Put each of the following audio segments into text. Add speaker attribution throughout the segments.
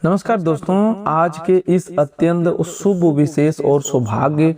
Speaker 1: नमस्कार दोस्तों, आज के इस अत्यंत शुभ विशेष और सौभाग्य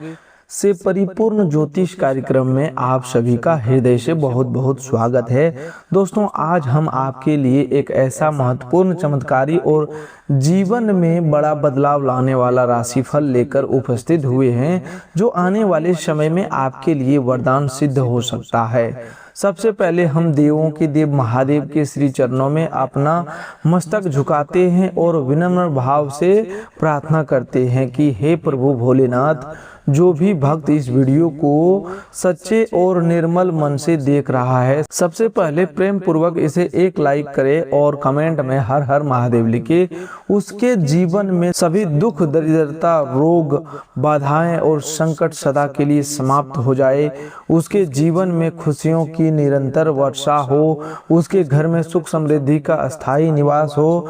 Speaker 1: से परिपूर्ण ज्योतिष कार्यक्रम में आप सभी का हृदय से बहुत बहुत स्वागत है। दोस्तों, आज हम आपके लिए एक ऐसा महत्वपूर्ण, चमत्कारी और जीवन में बड़ा बदलाव लाने वाला राशिफल लेकर उपस्थित हुए हैं, जो आने वाले समय में आपके लिए वरदान सिद्ध हो सकता है। सबसे पहले हम देवों के देव महादेव के श्री चरणों में अपना मस्तक झुकाते हैं और विनम्र भाव से प्रार्थना करते हैं कि हे प्रभु भोलेनाथ, जो भी भक्त इस वीडियो को सच्चे और निर्मल मन से देख रहा है, सबसे पहले प्रेम पूर्वक इसे एक लाइक करे और कमेंट में हर हर महादेव लिखे। उसके जीवन में सभी दुख, दरिद्रता, रोग, बाधाएं और संकट सदा के लिए समाप्त हो जाए। उसके जीवन में खुशियों की निरंतर वर्षा हो, उसके घर में सुख समृद्धि का अस्थायी निवास हो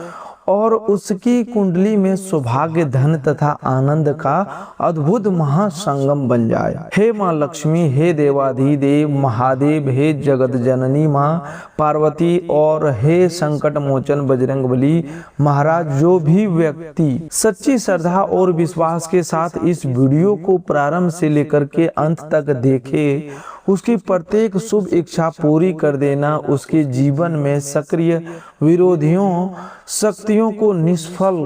Speaker 1: और उसकी कुंडली में सौभाग्य, धन तथा आनंद का अद्भुत महासंगम बन जाए। हे माँ लक्ष्मी, हे देवाधिदेव महादेव, हे जगत जननी माँ पार्वती और हे संकट मोचन बजरंगबली महाराज, जो भी व्यक्ति सच्ची श्रद्धा और विश्वास के साथ इस वीडियो को प्रारंभ से लेकर के अंत तक देखे, उसकी प्रत्येक शुभ इच्छा पूरी कर देना। उसके जीवन में सक्रिय विरोधियों, शक्तियों को निष्फल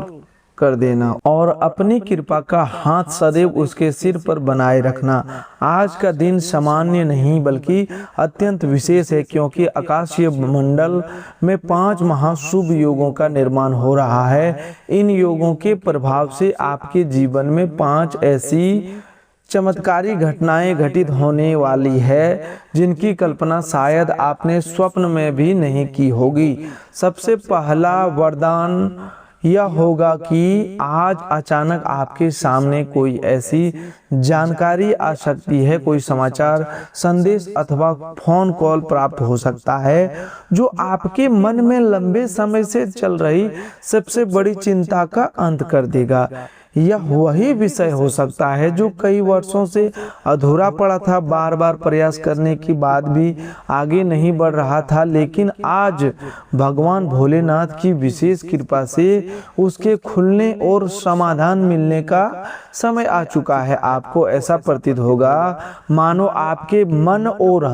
Speaker 1: कर देना और अपनी कृपा का हाथ सदैव उसके सिर पर बनाए रखना। आज का दिन सामान्य नहीं बल्कि अत्यंत विशेष है, क्योंकि आकाशीय मंडल में 5 महाशुभ योगों का निर्माण हो रहा है। इन योगों के प्रभाव से आपके जीवन में 5 ऐसी चमत्कारी घटनाएं घटित होने वाली है, जिनकी कल्पना शायद आपने स्वप्न में भी नहीं की होगी। सबसे पहला वरदान यह होगा कि आज अचानक आपके सामने कोई ऐसी जानकारी आ सकती है, कोई समाचार, संदेश अथवा फोन कॉल प्राप्त हो सकता है, जो आपके मन में लंबे समय से चल रही सबसे बड़ी चिंता का अंत कर देगा। यह वही विषय हो सकता है जो कई वर्षों से अधूरा पड़ा था, बार बार प्रयास करने के बाद भी आगे नहीं बढ़ रहा था, लेकिन आज भगवान भोलेनाथ की विशेष कृपा से उसके खुलने और समाधान मिलने का समय आ चुका है। आपको ऐसा प्रतीत होगा मानो आपके मन और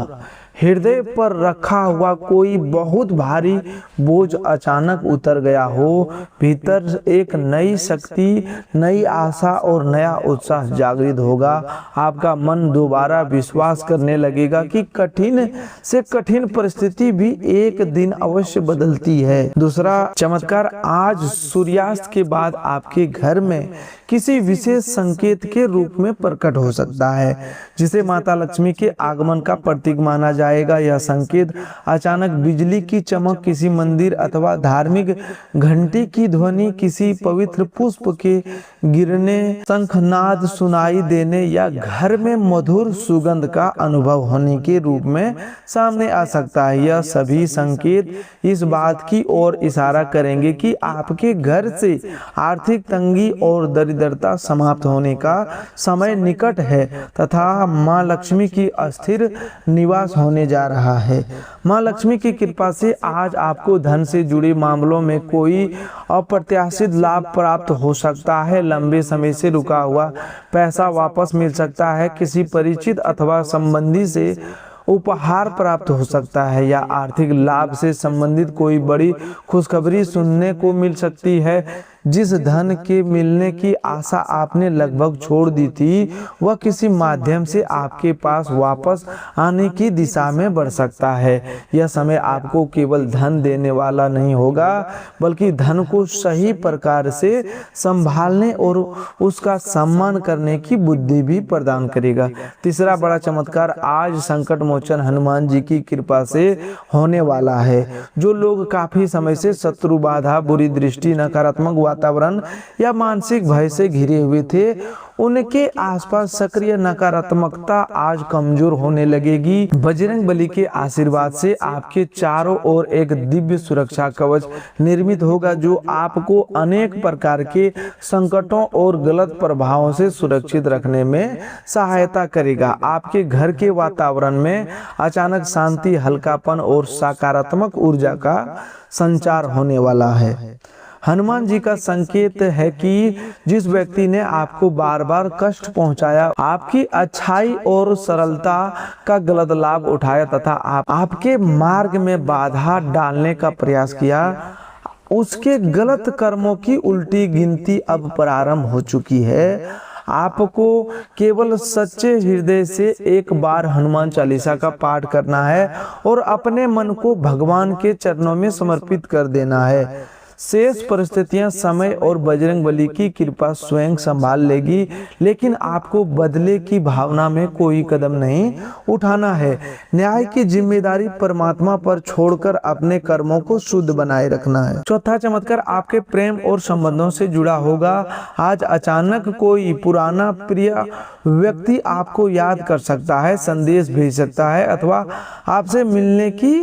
Speaker 1: हृदय पर रखा हुआ कोई बहुत भारी बोझ अचानक उतर गया हो। भीतर एक नई शक्ति, नई आशा और नया उत्साह जागृत होगा। आपका मन दोबारा विश्वास करने लगेगा कि कठिन से कठिन परिस्थिति भी एक दिन अवश्य बदलती है। दूसरा चमत्कार, आज सूर्यास्त के बाद आपके घर में किसी विशेष संकेत के रूप में प्रकट हो सकता है, जिसे माता लक्ष्मी के आगमन का प्रतीक माना जाएगा। यह संकेत अचानक बिजली की चमक, किसी मंदिर अथवा धार्मिक घंटी की ध्वनि, किसी पवित्र पुष्प के गिरने, शंखनाद सुनाई देने या घर में मधुर सुगंध का अनुभव होने के रूप में सामने आ सकता है। यह सभी संकेत इस बात की ओर इशारा करेंगे कि आपके घर से आर्थिक तंगी और दरिद्रता समाप्त होने का समय निकट है तथा माँ लक्ष्मी की अस्थिर निवास होने जा रहा है। माँ लक्ष्मी की कृपा से आज आपको धन से जुड़े मामलों में कोई अप्रत्याशित लाभ प्राप्त हो सकता है। लंबे समय से रुका हुआ पैसा वापस मिल सकता है, किसी परिचित अथवा संबंधी से उपहार प्राप्त हो सकता है या आर्थिक लाभ से संबंधित कोई बड़ी खुशखबरी सुनने को मिल सकती है। जिस धन के मिलने की आशा आपने लगभग छोड़ दी थी, वह किसी माध्यम से आपके पास वापस आने की दिशा में बढ़ सकता है। यह समय आपको केवल धन देने वाला नहीं होगा, बल्कि धन को सही प्रकार से संभालने और उसका सम्मान करने की बुद्धि भी प्रदान करेगा। तीसरा बड़ा चमत्कार आज संकट मोचन हनुमान जी की कृपा से होने वाला है। जो लोग काफी समय से शत्रु बाधा, बुरी दृष्टि, नकारात्मक वातावरण या मानसिक भय से घिरे हुए थे, उनके आसपास सक्रिय नकारात्मकता आज कमजोर होने लगेगी। बजरंगबली के आशीर्वाद से आपके चारों ओर एक दिव्य सुरक्षा कवच निर्मित होगा, जो आपको अनेक प्रकार के संकटों और गलत प्रभावों से सुरक्षित रखने में सहायता करेगा। आपके घर के वातावरण में अचानक शांति, हल्कापन और सकारात्मक ऊर्जा का संचार होने वाला है। हनुमान जी का संकेत है कि जिस व्यक्ति ने आपको बार बार कष्ट पहुंचाया, आपकी अच्छाई और सरलता का गलत लाभ उठाया तथा आपके मार्ग में बाधा डालने का प्रयास किया, उसके गलत कर्मों की उल्टी गिनती अब प्रारंभ हो चुकी है। आपको केवल सच्चे हृदय से एक बार हनुमान चालीसा का पाठ करना है और अपने मन को भगवान के चरणों में समर्पित कर देना है। शेष परिस्थितियां समय और बजरंगबली की कृपा स्वयं संभाल लेगी, लेकिन आपको बदले की भावना में कोई कदम नहीं उठाना है। न्याय की जिम्मेदारी परमात्मा पर छोड़कर अपने कर्मों को शुद्ध बनाए रखना है। चौथा चमत्कार आपके प्रेम और संबंधों से जुड़ा होगा। आज अचानक कोई पुराना प्रिय व्यक्ति आपको याद कर सकता है, संदेश भेज सकता है अथवा आपसे मिलने की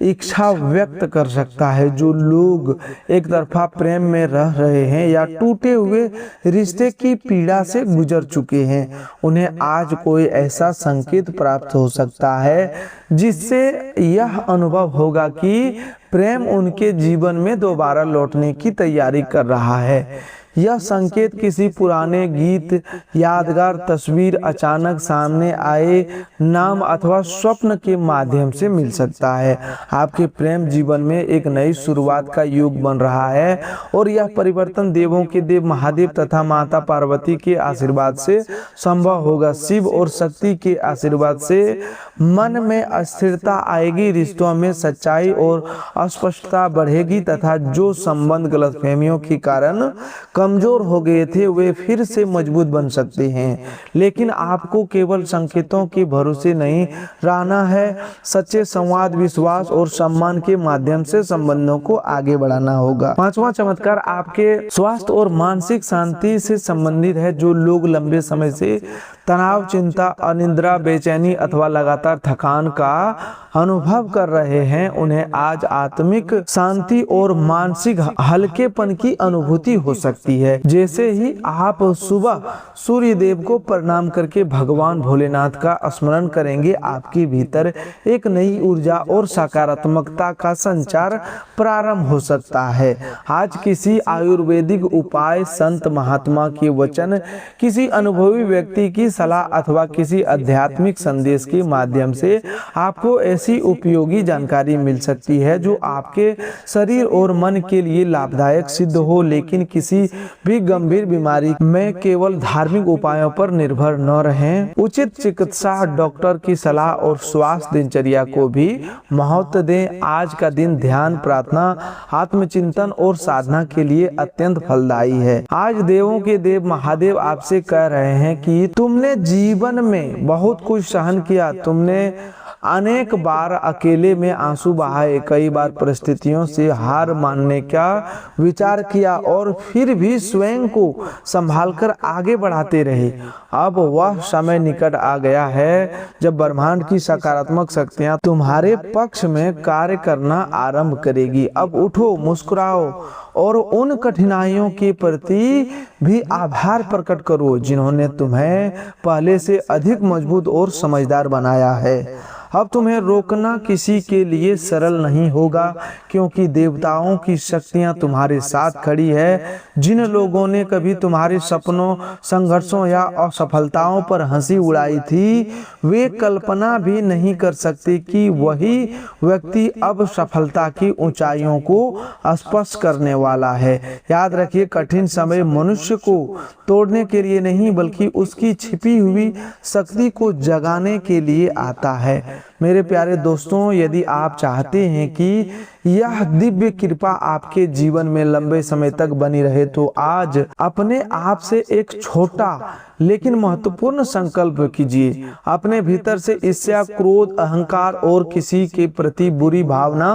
Speaker 1: इच्छा व्यक्त कर सकता है। जो लोग एक तरफा प्रेम में रह रहे हैं या टूटे हुए रिश्ते की पीड़ा से गुजर चुके हैं, उन्हें आज कोई ऐसा संकेत प्राप्त हो सकता है जिससे यह अनुभव होगा कि प्रेम उनके जीवन में दोबारा लौटने की तैयारी कर रहा है। यह संकेत किसी पुराने गीत, यादगार तस्वीर, अचानक सामने आए नाम अथवा स्वप्न के माध्यम से मिल सकता है। आपके प्रेम जीवन में एक नई शुरुआत का युग बन रहा है और यह परिवर्तन देवों के देव महादेव तथा माता पार्वती के आशीर्वाद से संभव होगा। शिव और शक्ति के आशीर्वाद से मन में अस्थिरता आएगी, रिश्तों में सच्चाई और अस्पष्टता बढ़ेगी तथा जो संबंध गलतफहमियों के कारण कमजोर हो गए थे वे फिर से मजबूत बन सकते हैं। लेकिन आपको केवल संकेतों के भरोसे नहीं रहना है, सच्चे संवाद, विश्वास और सम्मान के माध्यम से संबंधों को आगे बढ़ाना होगा। पांचवा चमत्कार आपके स्वास्थ्य और मानसिक शांति से संबंधित है। जो लोग लंबे समय से तनाव, चिंता, अनिद्रा, बेचैनी अथवा लगातार थकान का अनुभव कर रहे हैं, उन्हें आज आत्मिक शांति और मानसिक हल्केपन की अनुभूति हो सकती है। जैसे ही आप सुबह सूर्य देव को प्रणाम करके भगवान भोलेनाथ का स्मरण करेंगे, आपके भीतर एक नई ऊर्जा और सकारात्मकता का संचार प्रारंभ हो सकता है। आज किसी आयुर्वेदिक उपाय, संत महात्मा के वचन, किसी अनुभवी व्यक्ति की सलाह अथवा किसी आध्यात्मिक संदेश के माध्यम से आपको ऐसी उपयोगी जानकारी मिल सकती है जो आपके शरीर और मन के लिए लाभदायक सिद्ध हो। लेकिन किसी भी गंभीर बीमारी में केवल धार्मिक उपायों पर निर्भर न रहें। उचित चिकित्सा, डॉक्टर की सलाह और स्वास्थ्य दिनचर्या को भी महत्व दें। आज का दिन ध्यान, प्रार्थना, आत्मचिंतन और साधना के लिए अत्यंत फलदायी है। आज देवों के देव महादेव आपसे कह रहे हैं कि तुमने जीवन में बहुत कुछ सहन किया, तुमने अनेक बार अकेले में आंसू बहाए, कई बार परिस्थितियों से हार मानने का विचार किया और फिर भी स्वयं को संभालकर आगे बढ़ाते रहे। अब वह समय निकट आ गया है जब ब्रह्मांड की सकारात्मक शक्तियां तुम्हारे पक्ष में कार्य करना आरंभ करेगी। अब उठो, मुस्कुराओ और उन कठिनाइयों के प्रति भी आभार प्रकट करो जिन्होंने तुम्हें पहले से अधिक मजबूत और समझदार बनाया है। अब तुम्हें रोकना किसी के लिए सरल नहीं होगा, क्योंकि देवताओं की शक्तियां तुम्हारे साथ खड़ी है। जिन लोगों ने कभी तुम्हारे सपनों, संघर्षों या असफलताओं पर हंसी उड़ाई थी, वे कल्पना भी नहीं कर सकते कि वही व्यक्ति अब सफलता की ऊंचाइयों को स्पर्श करने वाला है। याद रखिए, कठिन समय मनुष्य को तोड़ने के लिए नहीं बल्कि उसकी छिपी हुई शक्ति को जगाने के लिए आता है। मेरे प्यारे दोस्तों, यदि आप चाहते हैं कि यह दिव्य कृपा आपके जीवन में लंबे समय तक बनी रहे, तो आज अपने आप से एक छोटा लेकिन महत्वपूर्ण संकल्प कीजिए। अपने भीतर से ईर्ष्या, क्रोध, अहंकार और किसी के प्रति बुरी भावना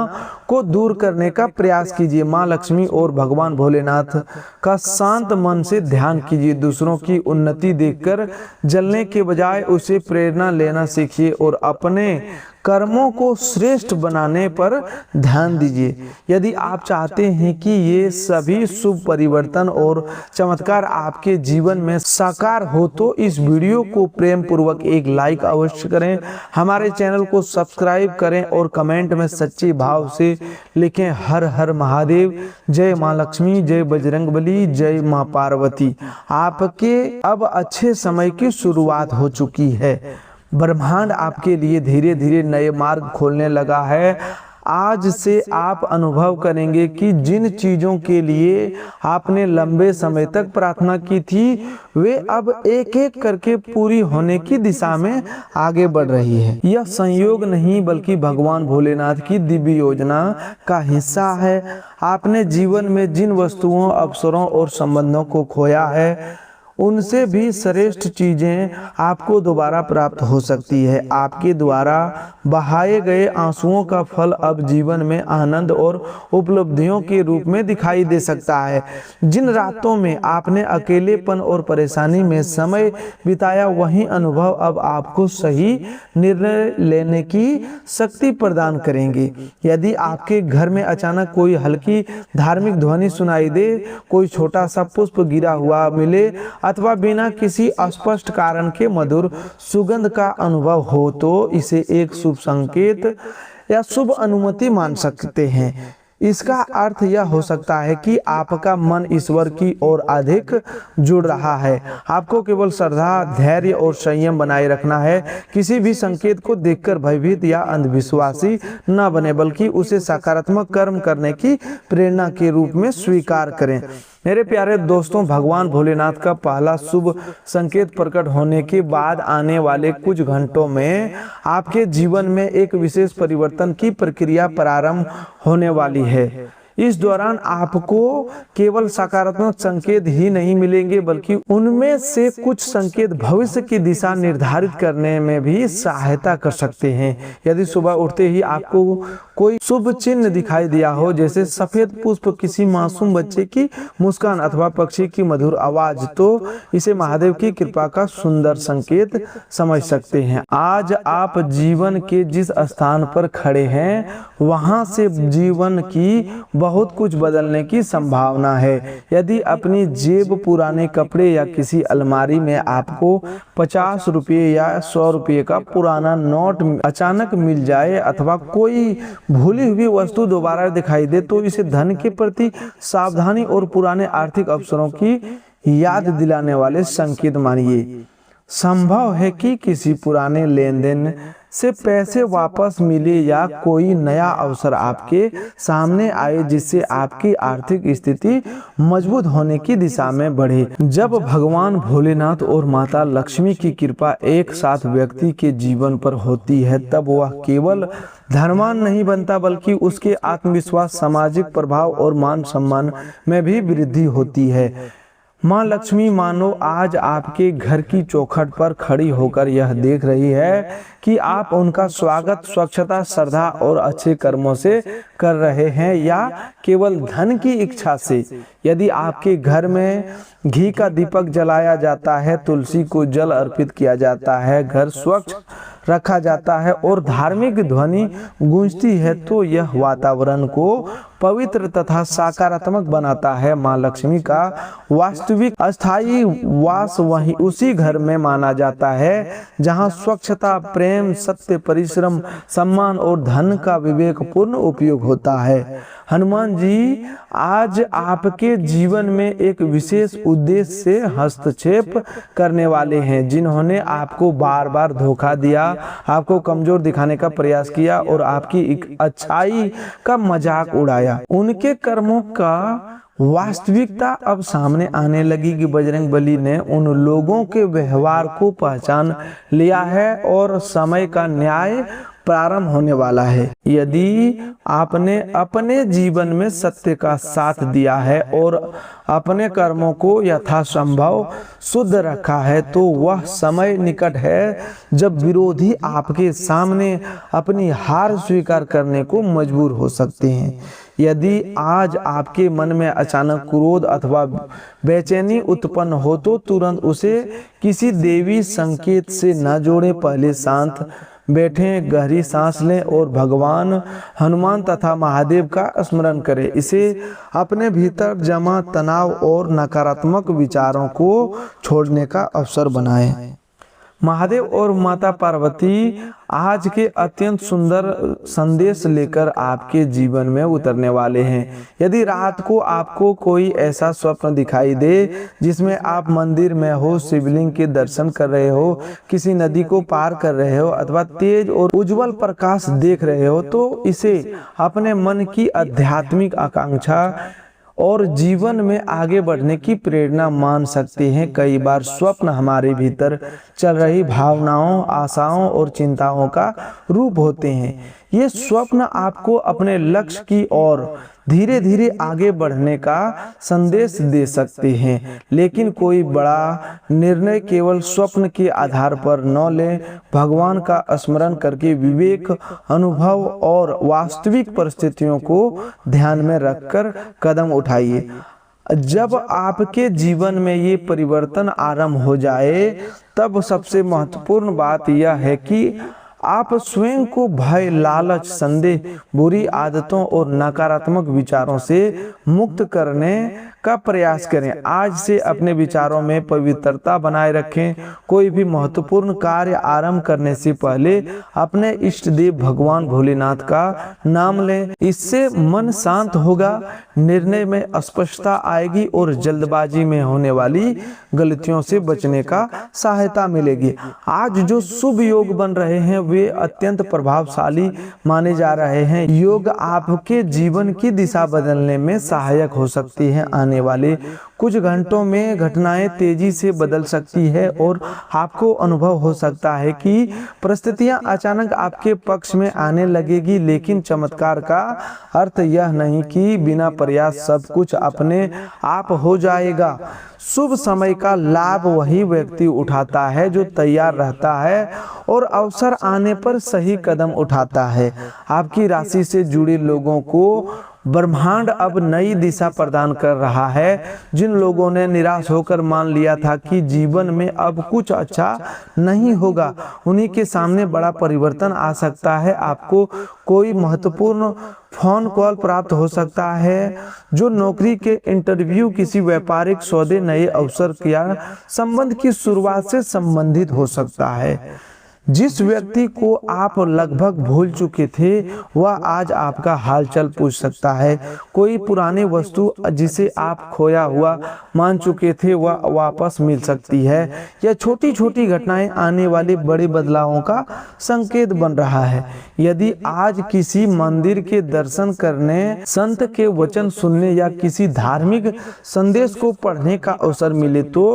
Speaker 1: को दूर करने का प्रयास कीजिए। माँ लक्ष्मी और भगवान भोलेनाथ का शांत मन से ध्यान कीजिए। दूसरों की उन्नति देखकर जलने के बजाय उसे प्रेरणा लेना सीखिए और अपने कर्मों को श्रेष्ठ बनाने पर ध्यान दीजिए। यदि आप चाहते हैं कि ये सभी शुभ परिवर्तन और चमत्कार आपके जीवन में साकार हो तो इस वीडियो को प्रेम पूर्वक एक लाइक अवश्य करें, हमारे चैनल को सब्सक्राइब करें और कमेंट में सच्चे भाव से लिखें हर हर महादेव, जय माँ लक्ष्मी, जय बजरंगबली, जय माँ पार्वती। आपके अब अच्छे समय की शुरुआत हो चुकी है। ब्रह्मांड आपके लिए धीरे धीरे नए मार्ग खोलने लगा है। आज से आप अनुभव करेंगे कि जिन चीजों के लिए आपने लंबे समय तक प्रार्थना की थी वे अब एक एक करके पूरी होने की दिशा में आगे बढ़ रही है। यह संयोग नहीं बल्कि भगवान भोलेनाथ की दिव्य योजना का हिस्सा है। आपने जीवन में जिन वस्तुओं, अवसरों और संबंधों को खोया है उनसे भी श्रेष्ठ चीजें आपको दोबारा प्राप्त हो सकती है। आपके द्वारा बहाए गए आंसुओं का फल अब जीवन में आनंद और उपलब्धियों के रूप में दिखाई दे सकता है। जिन रातों में आपने अकेलेपन और परेशानी में समय बिताया वही अनुभव अब आपको सही निर्णय लेने की शक्ति प्रदान करेंगे। यदि आपके घर में अचानक कोई हल्की धार्मिक ध्वनि सुनाई दे, कोई छोटा सा पुष्प गिरा हुआ मिले अथवा बिना किसी स्पष्ट कारण के मधुर सुगंध का अनुभव हो तो इसे एक शुभ संकेत या शुभ अनुमति मान सकते हैं। इसका अर्थ यह हो सकता है कि आपका मन ईश्वर की ओर अधिक जुड़ रहा है। आपको केवल श्रद्धा, धैर्य और संयम बनाए रखना है। किसी भी संकेत को देखकर भयभीत या अंधविश्वासी न बने बल्कि उसे सकारात्मक कर्म करने की प्रेरणा के रूप में स्वीकार करें। मेरे प्यारे दोस्तों, भगवान भोलेनाथ का पहला शुभ संकेत प्रकट होने के बाद आने वाले कुछ घंटों में आपके जीवन में एक विशेष परिवर्तन की प्रक्रिया प्रारंभ होने वाली है। इस दौरान आपको केवल सकारात्मक संकेत ही नहीं मिलेंगे बल्कि उनमें से कुछ संकेत भविष्य की दिशा निर्धारित करने में भी सहायता कर सकते हैं। यदि सुबह उठते ही आपको कोई शुभ चिन्ह दिखाई दिया हो, जैसे सफेद पुष्प, किसी मासूम बच्चे की मुस्कान अथवा पक्षी की मधुर आवाज, तो इसे महादेव की कृपा का सुंदर संकेत समझ सकते हैं। आज आप जीवन के जिस स्थान पर खड़े हैं वहां से जीवन की बहुत कुछ बदलने की संभावना है। यदि अपनी जेब, पुराने कपड़े या किसी अलमारी में आपको 50 रुपये या 100 रुपये का पुराना नोट अचानक मिल जाए अथवा कोई भूली हुई वस्तु दोबारा दिखाई दे तो इसे धन के प्रति सावधानी और पुराने आर्थिक अवसरों की याद दिलाने वाले संकेत मानिए। संभव है कि किसी पुराने लेन देन से पैसे वापस मिले या कोई नया अवसर आपके सामने आए जिससे आपकी आर्थिक स्थिति मजबूत होने की दिशा में बढ़े। जब भगवान भोलेनाथ और माता लक्ष्मी की कृपा एक साथ व्यक्ति के जीवन पर होती है तब वह केवल धनवान नहीं बनता बल्कि उसके आत्मविश्वास, सामाजिक प्रभाव और मान सम्मान में भी वृद्धि होती है। माँ लक्ष्मी मानो आज आपके घर की चौखट पर खड़ी होकर यह देख रही है कि आप उनका स्वागत स्वच्छता, श्रद्धा और अच्छे कर्मों से कर रहे हैं या केवल धन की इच्छा से। यदि आपके घर में घी का दीपक जलाया जाता है, तुलसी को जल अर्पित किया जाता है, घर स्वच्छ रखा जाता है और धार्मिक ध्वनि गूंजती है तो यह वातावरण को पवित्र तथा सकारात्मक बनाता है। माँ लक्ष्मी का वास्तविक अस्थायी वास वही उसी घर में माना जाता है जहाँ स्वच्छता, प्रेम, सत्य, परिश्रम, सम्मान और धन का विवेकपूर्ण उपयोग होता है। हनुमान जी आज आपके जीवन में एक विशेष उद्देश्य से हस्तक्षेप करने वाले हैं। जिन्होंने आपको बार बार धोखा दिया, आपको कमजोर दिखाने का प्रयास किया और आपकी अच्छाई का मजाक उड़ाया, उनके कर्मों का वास्तविकता अब सामने आने लगी कि बजरंगबली ने उन लोगों के व्यवहार को पहचान लिया है और समय का न्याय प्रारंभ होने वाला है। यदि आपने अपने जीवन में सत्य का साथ दिया है और अपने कर्मों को यथासंभव शुद्ध रखा है तो वह समय निकट है जब विरोधी आपके सामने अपनी हार स्वीकार करने को मजबूर हो सकते हैं। यदि आज आपके मन में अचानक क्रोध अथवा बेचैनी उत्पन्न हो तो तुरंत उसे किसी देवी संकेत से न जोड़ें। पहले शांत बैठें, गहरी सांस लें और भगवान हनुमान तथा महादेव का स्मरण करें। इसे अपने भीतर जमा तनाव और नकारात्मक विचारों को छोड़ने का अवसर बनाएं। महादेव और माता पार्वती आज के अत्यंत सुंदर संदेश लेकर आपके जीवन में उतरने वाले हैं। यदि रात को आपको कोई ऐसा स्वप्न दिखाई दे जिसमें आप मंदिर में हो, शिवलिंग के दर्शन कर रहे हो, किसी नदी को पार कर रहे हो अथवा तेज और उज्जवल प्रकाश देख रहे हो, तो इसे अपने मन की आध्यात्मिक आकांक्षा और जीवन में आगे बढ़ने की प्रेरणा मान सकते हैं। कई बार स्वप्न हमारे भीतर चल रही भावनाओं, आशाओं और चिंताओं का रूप होते हैं। ये स्वप्न आपको अपने लक्ष्य की ओर धीरे धीरे आगे बढ़ने का संदेश दे सकते हैं, लेकिन कोई बड़ा निर्णय केवल स्वप्न के आधार पर न लें। भगवान का स्मरण करके विवेक, अनुभव और वास्तविक परिस्थितियों को ध्यान में रखकर कदम उठाइए। जब आपके जीवन में ये परिवर्तन आरंभ हो जाए, तब सबसे महत्वपूर्ण बात यह है कि आप स्वयं को भय, लालच, संदेह, बुरी आदतों और नकारात्मक विचारों से मुक्त करने का प्रयास करें। आज से अपने विचारों में पवित्रता बनाए रखें। कोई भी महत्वपूर्ण कार्य आरंभ करने से पहले अपने इष्ट देव भगवान भोलेनाथ का नाम लें। इससे मन शांत होगा, निर्णय में स्पष्टता आएगी और जल्दबाजी में होने वाली गलतियों से बचने का सहायता मिलेगी। आज जो शुभ योग बन रहे हैं वे अत्यंत प्रभावशाली माने जा रहे हैं। योग आपके जीवन की दिशा बदलने में सहायक हो सकती है। आने वाले कुछ घंटों में घटनाएं तेजी से बदल सकती है और आपको अनुभव हो सकता है कि परिस्थितियां अचानक आपके पक्ष में आने लगेगी, लेकिन चमत्कार का अर्थ यह नहीं कि बिना प्रयास सब कुछ अपने आप हो जाएगा। शुभ समय का लाभ वही व्यक्ति उठाता है जो तैयार रहता है और अवसर आने पर सही कदम उठाता है। आपकी राशि से जुड़े लोगों को ब्रह्मांड अब नई दिशा प्रदान कर रहा है। जिन लोगों ने निराश होकर मान लिया था कि जीवन में अब कुछ अच्छा नहीं होगा, उन्हीं के सामने बड़ा परिवर्तन आ सकता है। आपको कोई महत्वपूर्ण फोन कॉल प्राप्त हो सकता है जो नौकरी के इंटरव्यू, किसी व्यापारिक सौदे, नए अवसर या संबंध की शुरुआत से संबंधित हो सकता है। जिस व्यक्ति को आप लगभग भूल चुके थे वह आज आपका हालचाल पूछ सकता है। कोई पुरानी वस्तु जिसे आप खोया हुआ मान चुके थे वह वापस मिल सकती है। यह छोटी छोटी घटनाएं आने वाले बड़े बदलावों का संकेत बन रहा है। यदि आज किसी मंदिर के दर्शन करने, संत के वचन सुनने या किसी धार्मिक संदेश को पढ़ने का अवसर मिले तो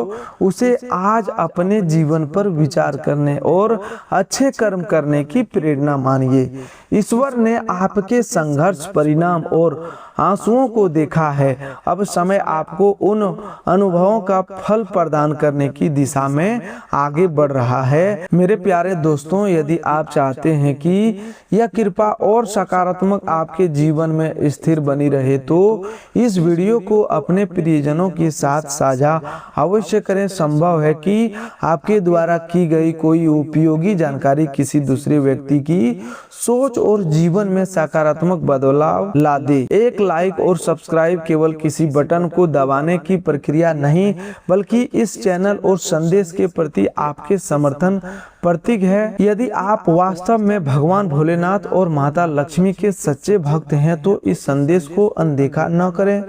Speaker 1: उसे आज अपने जीवन पर विचार करने और अच्छे कर्म करने की प्रेरणा मानिए। ईश्वर ने आपके संघर्ष, परिणाम और आंसुओं को देखा है। अब समय आपको उन अनुभवों का फल प्रदान करने की दिशा में आगे बढ़ रहा है। मेरे प्यारे दोस्तों, यदि आप चाहते हैं कि यह कृपा और सकारात्मक आपके जीवन में स्थिर बनी रहे तो इस वीडियो को अपने प्रियजनों के साथ साझा अवश्य करें। संभव है कि आपके द्वारा की गई कोई उपयोगी जानकारी किसी दूसरे व्यक्ति की सोच और जीवन में सकारात्मक बदलाव ला दे। एक लाइक और सब्सक्राइब केवल किसी बटन को दबाने की प्रक्रिया नहीं, बल्कि इस चैनल और संदेश के प्रति आपके समर्थन प्रतीक है। यदि आप वास्तव में भगवान भोलेनाथ और माता लक्ष्मी के सच्चे भक्त हैं तो इस संदेश को अनदेखा न करें।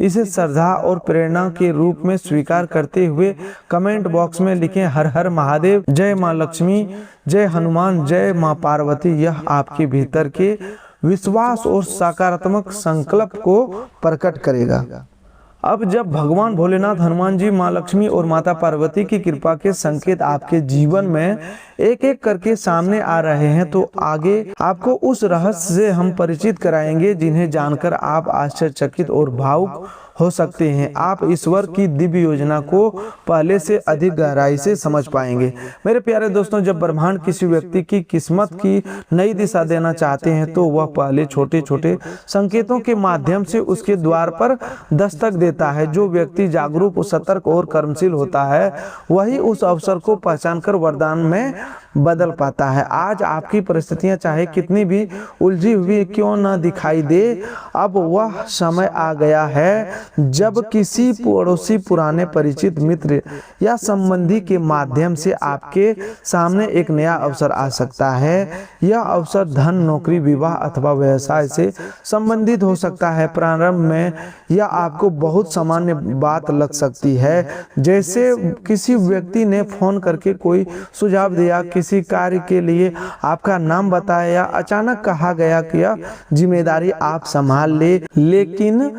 Speaker 1: इसे श्रद्धा और प्रेरणा के रूप में स्वीकार करते हुए कमेंट बॉक्स में लिखें, हर हर महादेव, जय माँ लक्ष्मी, जय हनुमान, जय माँ पार्वती। यह आपके भीतर के विश्वास और सकारात्मक संकल्प को प्रकट करेगा। अब जब भगवान भोलेनाथ, हनुमान जी, माँ लक्ष्मी और माता पार्वती की कृपा के संकेत आपके जीवन में एक एक करके सामने आ रहे हैं तो आगे आपको उस रहस्य से हम परिचित कराएंगे जिन्हें जानकर आप आश्चर्यचकित और भावुक हो सकते हैं। आप ईश्वर की दिव्य योजना को पहले से अधिक गहराई से समझ पाएंगे। मेरे प्यारे दोस्तों, जब ब्रह्मांड किसी व्यक्ति की किस्मत की नई दिशा देना चाहते हैं तो वह पहले छोटे छोटे संकेतों के माध्यम से उसके द्वार पर दस्तक देते देता है। जो व्यक्ति जागरूक, सतर्क और कर्मशील होता है वही उस अवसर को पहचान कर वरदान में बदल पाता है। आज आपकी परिस्थितियां चाहे कितनी भी उलझी हुई क्यों न दिखाई दे, अब वह समय आ गया है जब किसी पड़ोसी, पुराने परिचित, मित्र या संबंधी के माध्यम से आपके सामने एक नया अवसर आ सकता है। यह अवसर धन, नौकरी, विवाह अथवा व्यवसाय से संबंधित हो सकता है। प्रारंभ में यह आपको बहुत सामान्य बात लग सकती है, जैसे किसी व्यक्ति ने फोन करके कोई सुझाव दिया, किसी कार्य के लिए आपका नाम बताया या अचानक कहा गया कि यह जिम्मेदारी आप संभाल ले। लेकिन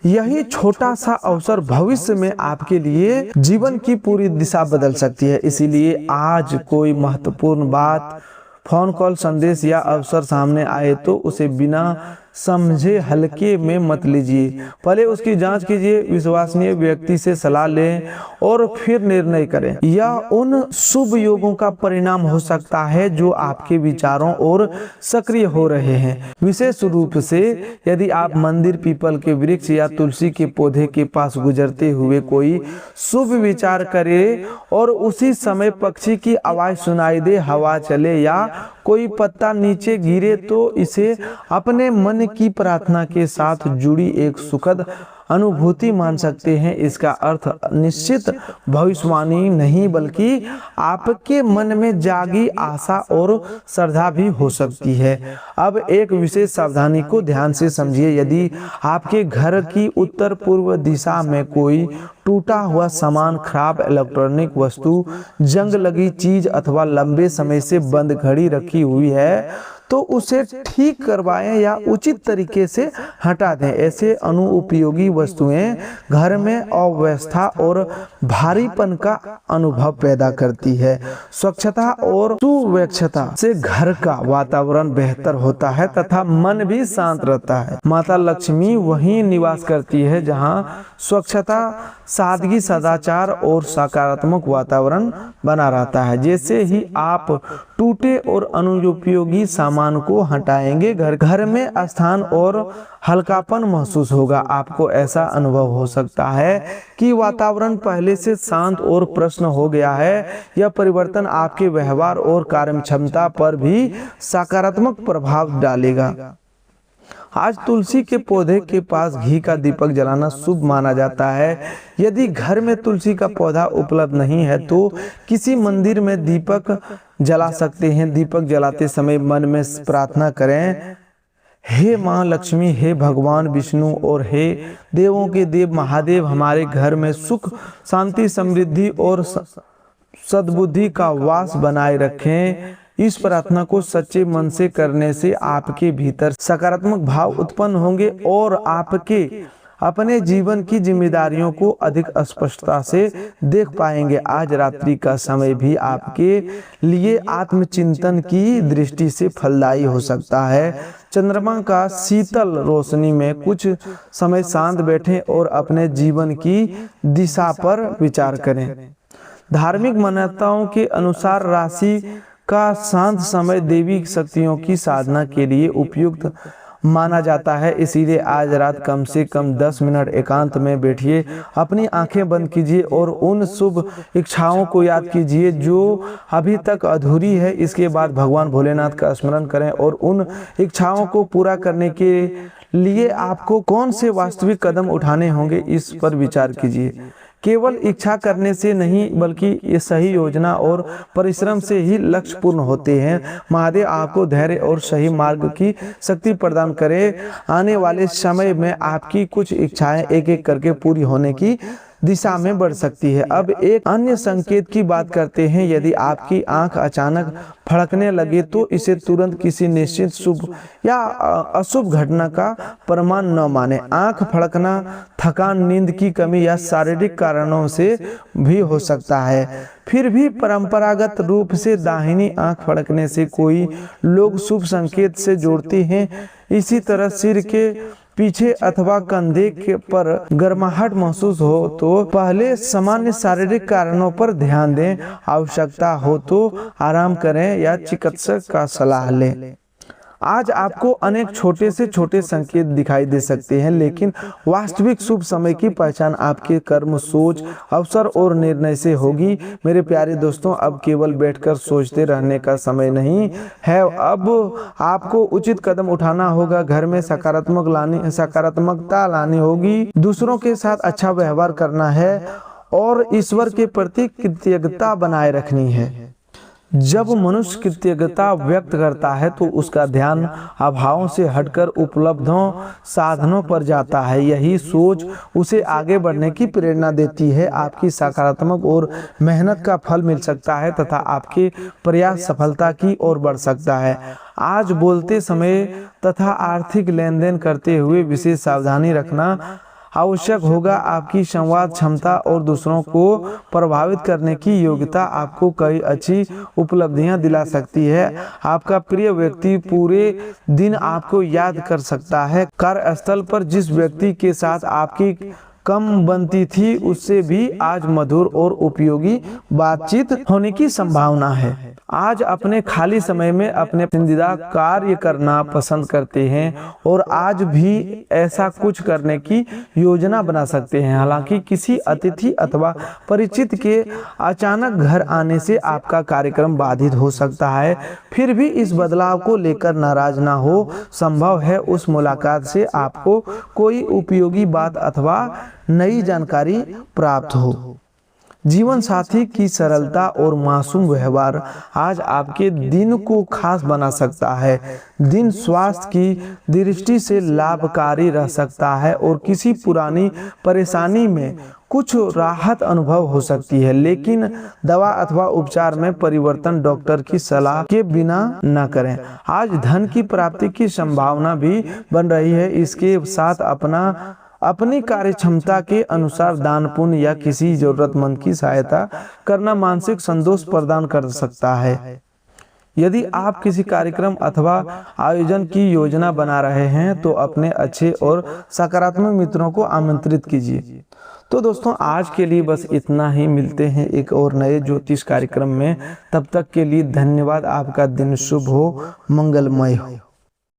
Speaker 1: यही छोटा सा अवसर भविष्य में आपके लिए जीवन की पूरी दिशा बदल सकती है। इसीलिए आज कोई महत्वपूर्ण बात, फोन कॉल, संदेश या अवसर सामने आए तो उसे बिना समझे हल्के में मत लीजिए। पहले उसकी जांच कीजिए, विश्वसनीय व्यक्ति से सलाह लें और फिर निर्णय करें। यह उन शुभ योगों का परिणाम हो सकता है जो आपके विचारों और सक्रिय हो रहे हैं। विशेष रूप से यदि आप मंदिर, पीपल के वृक्ष या तुलसी के पौधे के पास गुजरते हुए कोई शुभ विचार करें और उसी समय पक्षी की आवाज सुनाई दे, हवा चले या कोई पत्ता नीचे गिरे तो इसे अपने मन की प्रार्थना के साथ जुड़ी एक सुखद अनुभूति मान सकते हैं। इसका अर्थ निश्चित भविष्यवाणी नहीं बल्कि आपके मन में जागी आशा और श्रद्धा भी हो सकती है। अब एक विशेष सावधानी को ध्यान से समझिए। यदि आपके घर की उत्तर पूर्व दिशा में कोई टूटा हुआ सामान, खराब इलेक्ट्रॉनिक वस्तु, जंग लगी चीज अथवा लंबे समय से बंद घड़ी रखी हुई है तो उसे ठीक करवाएं या उचित तरीके से हटा दें। ऐसे अनुपयोगी वस्तुएं घर में अव्यवस्था और भारीपन का अनुभव पैदा करती है। स्वच्छता और सुव्यवस्था से घर का वातावरण बेहतर होता है तथा मन भी शांत रहता है। माता लक्ष्मी वहीं निवास करती है जहां स्वच्छता, सादगी, सदाचार और सकारात्मक वातावरण बना रहता है। जैसे ही आप टूटे और अनुपयोगी सामान को हटाएंगे, घर में स्थान और हल्कापन महसूस होगा। आपको ऐसा अनुभव हो सकता है कि वातावरण पहले से शांत और प्रसन्न हो गया है। यह परिवर्तन आपके व्यवहार और कार्यक्षमता पर भी सकारात्मक प्रभाव डालेगा। आज तुलसी के पौधे के पास घी का दीपक जलाना शुभ माना जाता है। यदि घर में तुलसी का पौधा उपलब्ध नहीं है तो किसी मंदिर में दीपक जला सकते हैं। दीपक जलाते समय मन में प्रार्थना करें, हे माँ लक्ष्मी, हे भगवान विष्णु और हे देवों के देव महादेव, हमारे घर में सुख, शांति, समृद्धि और सद्बुद्धि का वास बनाए रखें। इस प्रार्थना को सच्चे मन से करने से आपके भीतर सकारात्मक भाव उत्पन्न होंगे और आपके अपने जीवन की जिम्मेदारियों को अधिक स्पष्टता से देख पाएंगे। आज रात्रि का समय भी आपके लिए आत्मचिंतन की दृष्टि से फलदायी हो सकता है। चंद्रमा का शीतल रोशनी में कुछ समय शांत बैठें और अपने जीवन की दिशा पर विचार करें। धार्मिक मान्यताओं के अनुसार राशि का शांत समय देवी शक्तियों की साधना के लिए उपयुक्त माना जाता है। इसीलिए आज रात कम से कम 10 मिनट एकांत में बैठिए, अपनी आंखें बंद कीजिए और उन शुभ इच्छाओं को याद कीजिए जो अभी तक अधूरी है। इसके बाद भगवान भोलेनाथ का स्मरण करें और उन इच्छाओं को पूरा करने के लिए आपको कौन से वास्तविक कदम उठाने होंगे इस पर विचार कीजिए। केवल इच्छा करने से नहीं बल्कि ये सही योजना और परिश्रम से ही लक्ष्य पूर्ण होते हैं। महादेव आपको धैर्य और सही मार्ग की शक्ति प्रदान करे। आने वाले समय में आपकी कुछ इच्छाएं एक एक करके पूरी होने की दिशा में बढ़ सकती है। अब एक अन्य संकेत की बात करते हैं। यदि आपकी आंख अचानक फड़कने लगे तो इसे तुरंत किसी निश्चित शुभ या अशुभ घटना का प्रमाण न माने। आंख फड़कना थकान, नींद की कमी या शारीरिक कारणों से भी हो सकता है। फिर भी परंपरागत रूप से दाहिनी आंख फड़कने से कोई लोग शुभ संकेत से जोड़ते हैं। इसी तरह सिर के पीछे अथवा कंधे के पर गर्माहट महसूस हो तो पहले सामान्य शारीरिक कारणों पर ध्यान दें। आवश्यकता हो तो आराम करें या चिकित्सक का सलाह लें। आज आपको अनेक छोटे से छोटे संकेत दिखाई दे सकते हैं, लेकिन वास्तविक शुभ समय की पहचान आपके कर्म, सोच, अवसर और निर्णय से होगी। मेरे प्यारे दोस्तों, अब केवल बैठकर सोचते रहने का समय नहीं है, अब आपको उचित कदम उठाना होगा। घर में सकारात्मकता लानी होगी, दूसरों के साथ अच्छा व्यवहार करना है और ईश्वर के प्रति कृतज्ञता बनाए रखनी है। जब मनुष्य कृतज्ञता व्यक्त करता है तो उसका ध्यान अभावों से हटकर उपलब्धों साधनों पर जाता है। यही सोच उसे आगे बढ़ने की प्रेरणा देती है। आपकी सकारात्मक और मेहनत का फल मिल सकता है तथा आपके प्रयास सफलता की ओर बढ़ सकता है। आज बोलते समय तथा आर्थिक लेन देन करते हुए विशेष सावधानी रखना आवश्यक होगा। आपकी संवाद क्षमता और दूसरों को प्रभावित करने की योग्यता आपको कई अच्छी उपलब्धियां दिला सकती है। आपका प्रिय व्यक्ति पूरे दिन आपको याद कर सकता है। कार्यस्थल पर जिस व्यक्ति के साथ आपकी कम बनती थी, उससे भी आज मधुर और उपयोगी बातचीत होने की संभावना है। आज अपने खाली समय में अपने पसंदीदा कार्य करना पसंद करते हैं और आज भी ऐसा कुछ करने की योजना बना सकते हैं। हालांकि किसी अतिथि अथवा परिचित के अचानक घर आने से आपका कार्यक्रम बाधित हो सकता है, फिर भी इस बदलाव को लेकर नाराज ना हो। संभव है उस मुलाकात से आपको कोई उपयोगी बात अथवा नई जानकारी प्राप्त हो। जीवन साथी की सरलता और मासूम व्यवहार आज आपके दिन को खास बना सकता है। दिन स्वास्थ्य की दृष्टि से लाभकारी रह सकता है और किसी पुरानी परेशानी में कुछ राहत अनुभव हो सकती है, लेकिन दवा अथवा उपचार में परिवर्तन डॉक्टर की सलाह के बिना न करें। आज धन की प्राप्ति की संभावना भी बन रही है। इसके साथ अपनी कार्य क्षमता के अनुसार दान पुण्य या किसी जरूरतमंद की सहायता करना मानसिक संतोष प्रदान कर सकता है। यदि आप किसी कार्यक्रम अथवा आयोजन की योजना बना रहे हैं तो अपने अच्छे और सकारात्मक मित्रों को आमंत्रित कीजिए। तो दोस्तों, आज के लिए बस इतना ही। मिलते हैं एक और नए ज्योतिष कार्यक्रम में। तब तक के लिए धन्यवाद। आपका दिन शुभ हो, मंगलमय हो।